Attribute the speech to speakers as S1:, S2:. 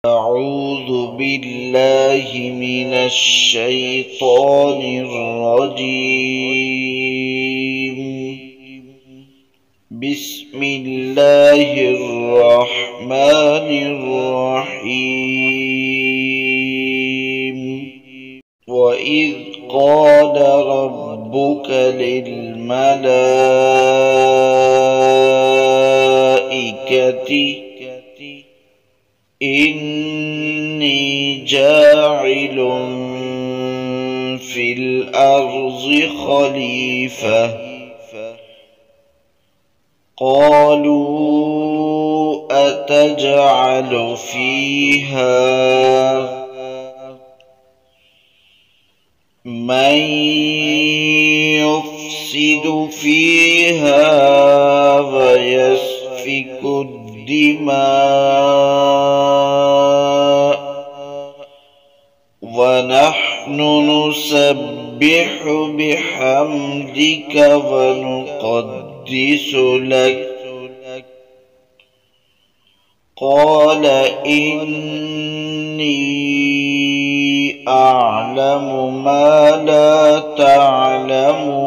S1: أعوذ بالله من الشيطان الرجيم. بسم الله الرحمن الرحيم. وإذ قال ربك للملائكة إني جاعل في الأرض خليفة، قالوا أتجعل فيها من يفسد فيها ويسفك الدماء ونحن نسبح بحمدك ونقدس لك، قال إني أعلم ما لا تعلمون.